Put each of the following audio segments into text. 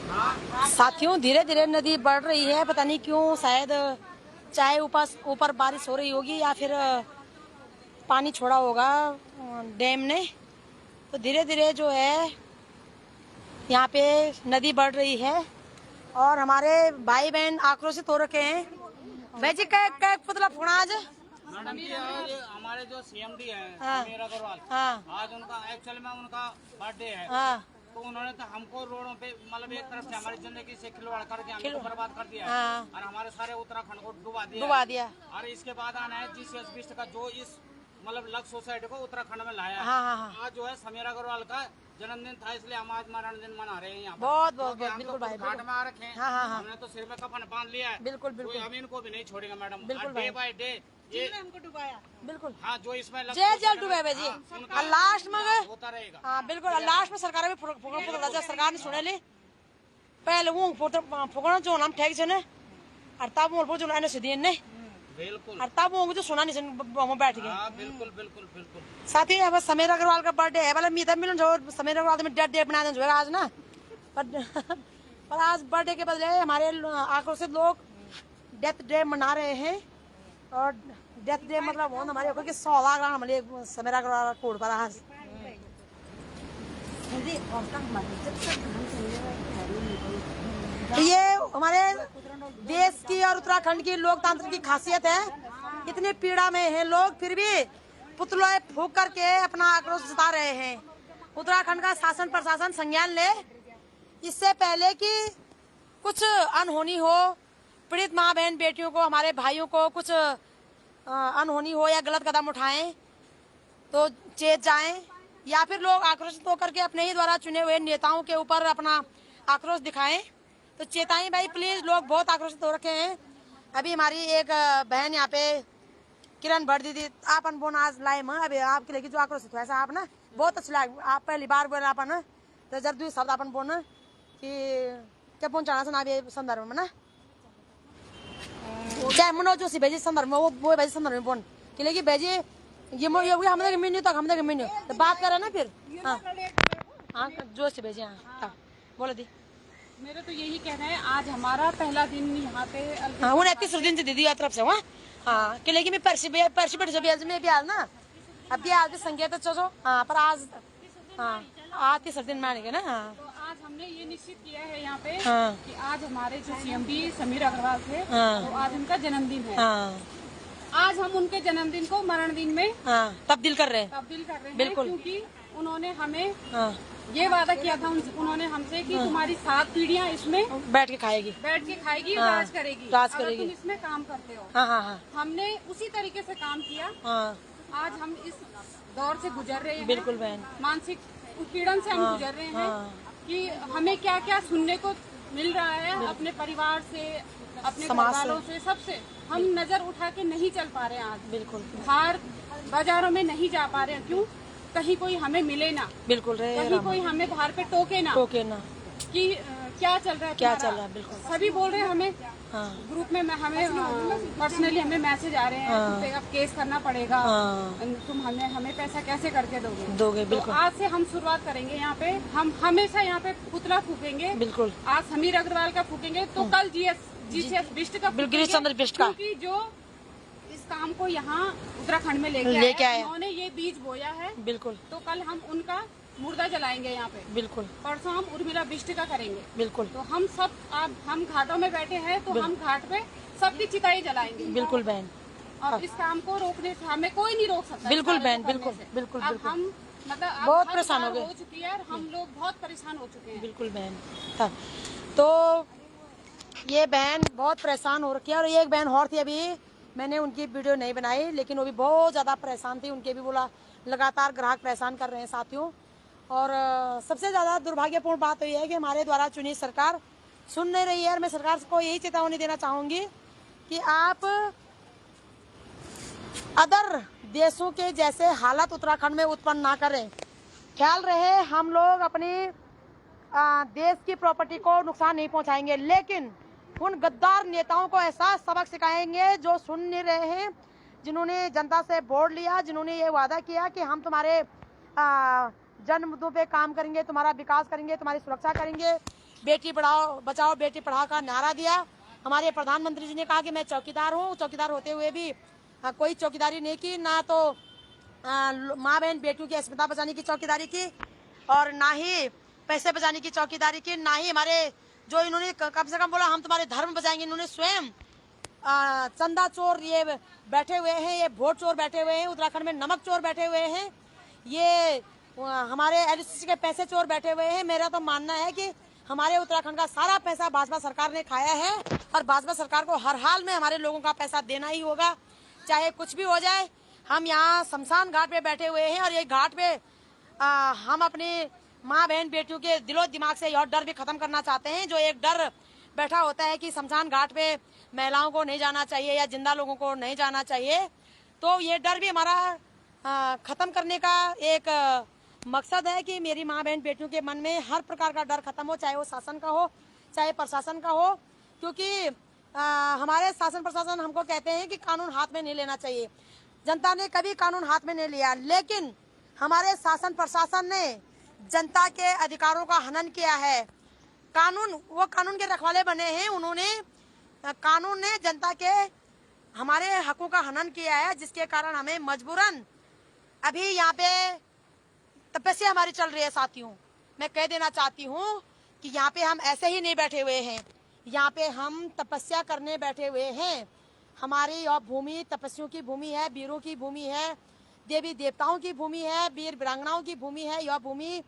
साथियों, धीरे धीरे नदी बढ़ रही है, पता नहीं क्यों, शायद चाहे ऊपर बारिश हो रही होगी या फिर पानी छोड़ा होगा डैम ने। तो धीरे धीरे जो है यहाँ पे नदी बढ़ रही है और हमारे भाई बहन आक्रोशित हो रखे हैं। वैसे कै पुतला फोड़ा आज मैडम जी, आज हमारे जो सीएमडी है समीर अग्रवाल, आज उनका एक्चुअल में उनका बर्थडे है। तो उन्होंने तो हमको रोडों पे मतलब एक तरफ से हमारी जिंदगी से खिलवाड़ करके हमको बर्बाद कर दिया है और हमारे सारे उत्तराखंड को डुबा दिया। और इसके बाद आना है GCS बिस्ट का जो इस मतलब लक्ष्य सोसाइटी को उत्तराखंड में लाया है। आज जो है समीर अग्रवाल का जन्मदिन था, इसलिए हम आज मरण दिन मना रहे हैं यहाँ। बहुत बिल्कुल भाई, घाट में आ रखे हैं। हमने तो सिर में कफन बांध लिया है। बिल्कुल बिल्कुल, हम इनको भी नहीं छोड़ेंगे मैडम। बिल्कुल डे बाय डे ये हमको डुबाया। बिल्कुल हाँ, जो इसमें जेल डुबे जी लास्ट में होता रहेगा। हाँ बिल्कुल, लास्ट में सरकार भी सरकार ने सुने ली पहले वो फुकना जो हम ठेक से और तब वो जो लाइन से दिए नहीं। बिल्कुल, और तब वो जो सुना नहीं सुन बैठ गए। बिल्कुल बिल्कुल बिल्कुल। साथ ही अब समीर अग्रवाल का बर्थडे है, मतलब मीता मिलन जो समीर अग्रवाल में डेट बना दें जो आज ना पर आज बर्थडे के बदले हमारे आक्रोशित लोग डेथ डे मना रहे हैं। और डेथ डे मतलब वो हमारे ऊपर 100 लाख हमारे समीर अग्रवाल कोड पर आज ये हमारे देश की और उत्तराखंड की लोकतंत्र की खासियत है। इतनी पीड़ा में हैं लोग, फिर भी पुतले फूंक करके अपना आक्रोश जता रहे हैं। उत्तराखंड का शासन प्रशासन संज्ञान ले, इससे पहले कि कुछ अनहोनी हो, पीड़ित माँ बहन बेटियों को, हमारे भाइयों को कुछ अनहोनी हो या गलत कदम उठाएं तो चेत जाएं, या फिर लोग आक्रोशित होकर के अपने ही द्वारा चुने हुए नेताओं के ऊपर अपना आक्रोश दिखाएं तो चेताएं भाई प्लीज। लोग बहुत आक्रोशित हो रखे हैं। अभी हमारी एक बहन यहाँ पे किरण भट्ट दीदी आप बोन आज लाए मैं अभी आपके लेके जो आक्रोशित हुआ ऐसा आप ना बहुत अच्छा लगा। आप पहली बार बोला अपन तो जब दूसरे शब्द अपन बोलना कि क्या पहुंचाना सुना संदर्भ में ना चाहे मनो जो सी भेजी संदर्भ में वो भेजी संदर्भ में बोन कि लेकिन भेजी ये हमने मीन्यू तक हमने मीन्यू तो बात करे ना फिर। हाँ जो से भेजे। हाँ बोलो दी। मेरा तो यही कहना है, आज हमारा पहला दिन यहाँ पे। हाँ 29 दिन से दीदी तरफ से हुआ। हाँ कि लेकिन मैं पर्ची में भी आज ना अब भी आज संकेत चो। हाँ पर आज हाँ आज 30 दिन माने के ना। हाँ तो आज हमने ये निश्चित किया है यहाँ पे कि आज हमारे जो CMD समीर अग्रवाल थे तो आज उनका जन्मदिन है। आज हम उनके जन्मदिन को मरण दिन में तब्दील कर रहे हैं। बिल्कुल, क्योंकि उन्होंने हमें ये वादा किया था उन्होंने हमसे कि तुम्हारी 7 पीढ़ियां इसमें बैठ के खाएगी और राज करेगी अगर तुम इसमें काम करते हो। हमने उसी तरीके से काम किया। आज हम इस दौर से गुजर रहे हैं। बिल्कुल बहन, मानसिक उत्पीड़न से हम गुजर रहे हैं कि हमें क्या क्या सुनने को मिल रहा है अपने परिवार से, अपने घरवालों से, सबसे हम नजर उठा के नहीं चल पा रहे हैं। आज बिल्कुल बाहर बाजारों में नहीं जा पा रहे हैं। क्यों? कहीं कोई हमें मिले ना। बिल्कुल कहीं कोई हमें बाहर पे टोके ना कि क्या चल रहा है। बिल्कुल सभी बोल रहे हैं हमें। ग्रुप में हमें पर्सनली हमें मैसेज आ रहे हैं अब केस करना पड़ेगा। तुम हमें पैसा कैसे करके दोगे। बिल्कुल तो आज से हम शुरुआत करेंगे यहाँ पे। हम हमेशा यहाँ पे पुतला फूकेंगे। बिल्कुल आज समीर अग्रवाल का फूकेंगे तो कल GCS बिस्ट का क्योंकि जो इस काम को यहाँ उत्तराखंड में लेके आए उन्होंने ये बीज बोया है। बिल्कुल तो कल हम उनका मुर्दा जलाएंगे यहाँ पे। बिल्कुल परसों हम उर्मिला बिष्ट का करेंगे। बिल्कुल तो हम सब हम घाटों में बैठे हैं तो हम घाट पे सबकी चिताई जलाएंगे। बिल्कुल बहन, और इस काम को रोकने से हमें कोई नहीं रोक सकता। बिल्कुल बहन, बिल्कुल बिल्कुल। अब हम मतलब बहुत परेशान हो चुकी है और हम लोग बहुत परेशान हो चुके हैं। बिल्कुल बहन, तो ये बहन बहुत परेशान हो रखी है। और एक बहन और थी, अभी मैंने उनकी वीडियो नहीं बनाई लेकिन वो भी बहुत ज़्यादा परेशान थी। उनके भी बोला लगातार ग्राहक परेशान कर रहे हैं साथियों। और सबसे ज़्यादा दुर्भाग्यपूर्ण बात तो ये है कि हमारे द्वारा चुनी सरकार सुन नहीं रही है। और मैं सरकार को यही चेतावनी देना चाहूँगी कि आप अदर देशों के जैसे हालत उत्तराखंड में उत्पन्न ना करें। ख्याल रहे हम लोग अपनी देश की प्रॉपर्टी को नुकसान नहीं पहुँचाएंगे, लेकिन उन गद्दार नेताओं को ऐसा सबक सिखाएंगे जो सुन नहीं रहे हैं, जिन्होंने जनता से वोट लिया, जिन्होंने ये वादा किया कि हम तुम्हारे जन मुद्दों पे काम करेंगे, तुम्हारा विकास करेंगे, तुम्हारी सुरक्षा करेंगे, बेटी पढ़ाओ बचाओ बेटी पढ़ाओ का नारा दिया। हमारे प्रधानमंत्री जी ने कहा कि मैं चौकीदार हूँ, चौकीदार होते हुए भी कोई चौकीदारी नहीं की, ना तो माँ बहन बेटियों की अस्मिता बचाने की चौकीदारी की और ना ही पैसे बचाने की चौकीदारी की, ना ही हमारे जो इन्होंने कम से कम बोला हम तुम्हारे धर्म बचाएंगे। इन्होंने स्वयं चंदा चोर ये बैठे हुए हैं, ये वोट चोर बैठे हुए हैं, उत्तराखंड में नमक चोर बैठे हुए हैं, ये हमारे एलआईसी के पैसे चोर बैठे हुए हैं। मेरा तो मानना है कि हमारे उत्तराखंड का सारा पैसा भाजपा सरकार ने खाया है और भाजपा सरकार को हर हाल में हमारे लोगों का पैसा देना ही होगा, चाहे कुछ भी हो जाए। हम यहाँ शमशान घाट पे बैठे हुए हैं और ये घाट पे हम अपनी माँ बहन बेटियों के दिलो दिमाग से यह डर भी खत्म करना चाहते हैं। जो एक डर बैठा होता है कि शमशान घाट पे महिलाओं को नहीं जाना चाहिए या जिंदा लोगों को नहीं जाना चाहिए, तो ये डर भी हमारा खत्म करने का एक मकसद है कि मेरी माँ बहन बेटियों के मन में हर प्रकार का डर खत्म हो, चाहे वो शासन का हो चाहे प्रशासन का हो। क्योंकि हमारे शासन प्रशासन हमको कहते हैं कि कानून हाथ में नहीं लेना चाहिए। जनता ने कभी कानून हाथ में नहीं लिया, लेकिन हमारे शासन प्रशासन ने जनता के अधिकारों का हनन किया है। वो कानून के रखवाले बने हैं, उन्होंने कानून ने जनता के हमारे हकों का हनन किया है, जिसके कारण हमें मजबूरन अभी यहाँ पे तपस्या हमारी चल रही है। साथियों, मैं कह देना चाहती हूँ कि यहाँ पे हम ऐसे ही नहीं बैठे हुए हैं, यहाँ पे हम तपस्या करने बैठे हुए हैं। हमारी यह भूमि तपस्वियों की भूमि है, वीरों की भूमि है, देवी देवताओं की भूमि है, वीर वीरांगनाओं की भूमि है। यह भूमि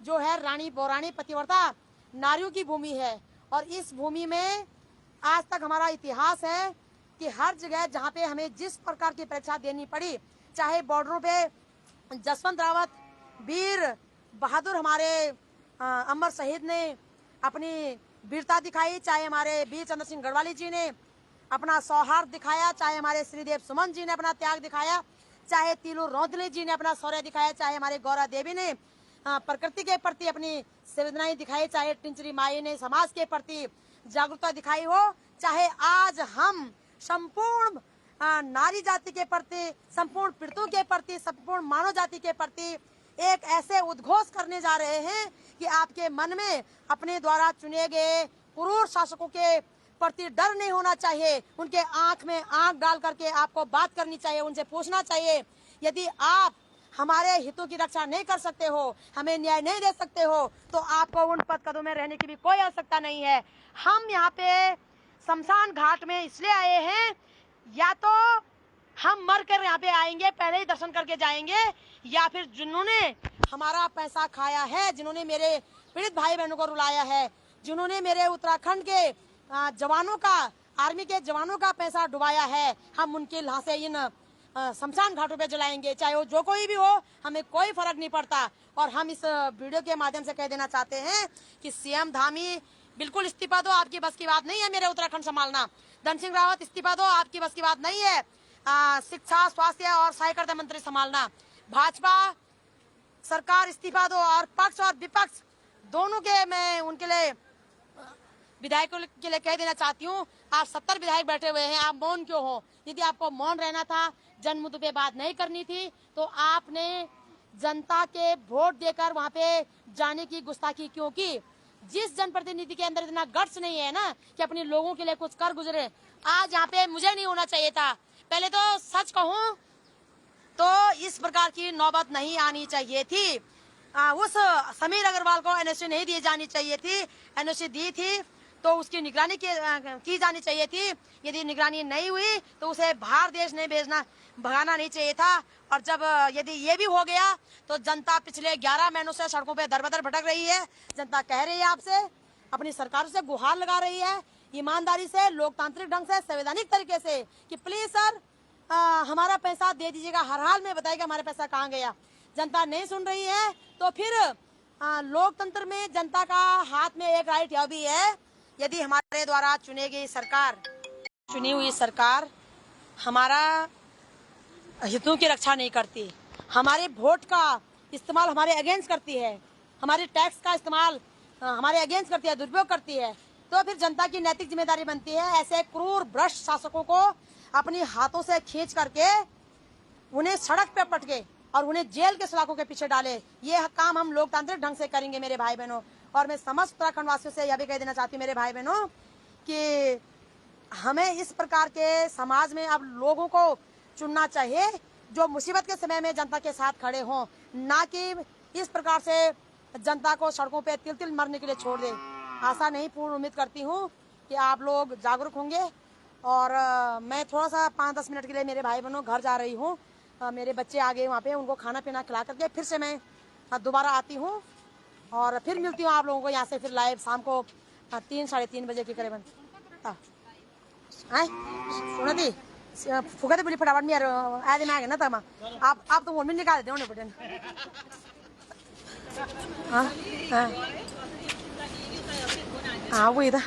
जो है रानी पौराणी पतिव्रता नारियों की भूमि है और इस भूमि में आज तक हमारा इतिहास है कि हर जगह जहाँ पे हमें जिस प्रकार की परीक्षा देनी पड़ी, चाहे बॉर्डरों पे जसवंत रावत वीर बहादुर हमारे अमर शहीद ने अपनी वीरता दिखाई, चाहे हमारे वीर चंद्र सिंह गढ़वाली जी ने अपना सौहार्द दिखाया, चाहे हमारे श्रीदेव सुमन जी ने अपना त्याग दिखाया, चाहे तिलू रौंदले जी ने अपना शौर्य दिखाया, चाहे हमारे गौरा देवी ने प्रकृति के प्रति अपनी संवेदनाएं दिखाई, चाहे टिंचरी माई ने समाज के प्रति जागरूकता दिखाई हो, चाहे आज हम संपूर्ण नारी जाति के प्रति, संपूर्ण पीड़ितों के प्रति, संपूर्ण मानव जाति के प्रति एक ऐसे उद्घोष करने जा रहे हैं कि आपके मन में अपने द्वारा चुने गए क्रूर शासकों के प्रति डर नहीं होना चाहिए। उनके आंख में आंख डाल करके आपको बात करनी चाहिए, उनसे पूछना चाहिए, यदि आप हमारे हितों की रक्षा नहीं कर सकते हो, हमें न्याय नहीं दे सकते हो, तो आपको उन पद कदों में रहने की भी कोई आवश्यकता नहीं है। हम यहाँ पे शमशान घाट में इसलिए आए हैं, या तो हम मर कर यहाँ पे आएंगे, पहले ही दर्शन करके जाएंगे, या फिर जिन्होंने हमारा पैसा खाया है, जिन्होंने मेरे पीड़ित भाई बहनों को रुलाया है, जिन्होंने मेरे उत्तराखंड के जवानों का, आर्मी के जवानों का पैसा डुबाया है, हम उनकी लाशें इन शमशान घाटों पे जलाएंगे, चाहे वो जो कोई भी हो, हमें कोई फर्क नहीं पड़ता। और हम इस वीडियो के माध्यम से कह देना चाहते हैं कि सीएम धामी बिल्कुल इस्तीफा दो, आपकी बस की बात नहीं है मेरे उत्तराखंड संभालना। धन सिंह रावत इस्तीफा दो, आपकी बस की बात नहीं है शिक्षा स्वास्थ्य और सहकारिता मंत्री संभालना। भाजपा सरकार इस्तीफा दो, और पक्ष और विपक्ष दोनों के मैं उनके लिए विधायकों के लिए कह देना चाहती हूँ, आप 70 विधायक बैठे हुए हैं, आप मौन क्यों हो? यदि आपको मौन रहना था, जन मुद्दों पे बात नहीं करनी थी, तो आपने जनता के वोट देकर वहाँ पे जाने की गुस्ताखी क्यों की? जिस जनप्रतिनिधि के अंदर इतना गट्स नहीं है ना कि अपने लोगों के लिए कुछ कर गुजरे, आज यहाँ पे मुझे नहीं होना चाहिए था। पहले तो सच कहूँ तो इस प्रकार की नौबत नहीं आनी चाहिए थी। उस समीर अग्रवाल को एनओसी नहीं दी जानी चाहिए थी, एनओसी दी थी तो उसकी निगरानी की जानी चाहिए थी। यदि निगरानी नहीं हुई तो उसे बाहर देश नहीं भेजना, भगाना नहीं चाहिए था। और जब यदि ये भी हो गया तो जनता पिछले 11 महीनों से सड़कों पे दर-बदर भटक रही है। जनता कह रही है आपसे, अपनी सरकार से गुहार लगा रही है, ईमानदारी से, लोकतांत्रिक ढंग से, संवैधानिक तरीके से कि प्लीज सर हमारा पैसा दे दीजिएगा, हर हाल में बताइएगा हमारा पैसा कहाँ गया। जनता नहीं सुन रही है तो फिर लोकतंत्र में जनता का हाथ में एक राइट यह भी है, यदि हमारे द्वारा चुनी हुई सरकार हमारा हितों की रक्षा नहीं करती, हमारे वोट का इस्तेमाल हमारे अगेंस्ट करती है, हमारे टैक्स का इस्तेमाल हमारे अगेंस्ट करती है, दुरुपयोग करती है, तो फिर जनता की नैतिक जिम्मेदारी बनती है ऐसे क्रूर भ्रष्ट शासकों को अपनी हाथों से खींच करके उन्हें सड़क पे पटके और उन्हें जेल के सलाखों के पीछे डाले। ये काम हम लोकतांत्रिक ढंग से करेंगे मेरे भाई बहनों। और मैं समस्त उत्तराखंड वासियों से यह भी कह देना चाहती हूँ मेरे भाई बहनों कि हमें इस प्रकार के समाज में अब लोगों को चुनना चाहिए जो मुसीबत के समय में जनता के साथ खड़े हों, ना कि इस प्रकार से जनता को सड़कों पे तिल तिल मरने के लिए छोड़ दे। आशा नहीं, पूर्ण उम्मीद करती हूँ कि आप लोग जागरूक होंगे। और मैं थोड़ा सा 5-10 मिनट के लिए मेरे भाई बहनों घर जा रही हूँ। मेरे बच्चे आ गए वहाँ पे, उनको खाना पीना खिला करके फिर से मैं दोबारा आती हूँ और फिर मिलती हूँ आप लोगों को यहाँ से फिर लाइव शाम को 3-3:30 बजे के करीबन। सुनती फुगते बोली फटाफट में आधे में आ गए ना तमा आप तो फोन में निकाल देते होने बटन। हाँ वही था।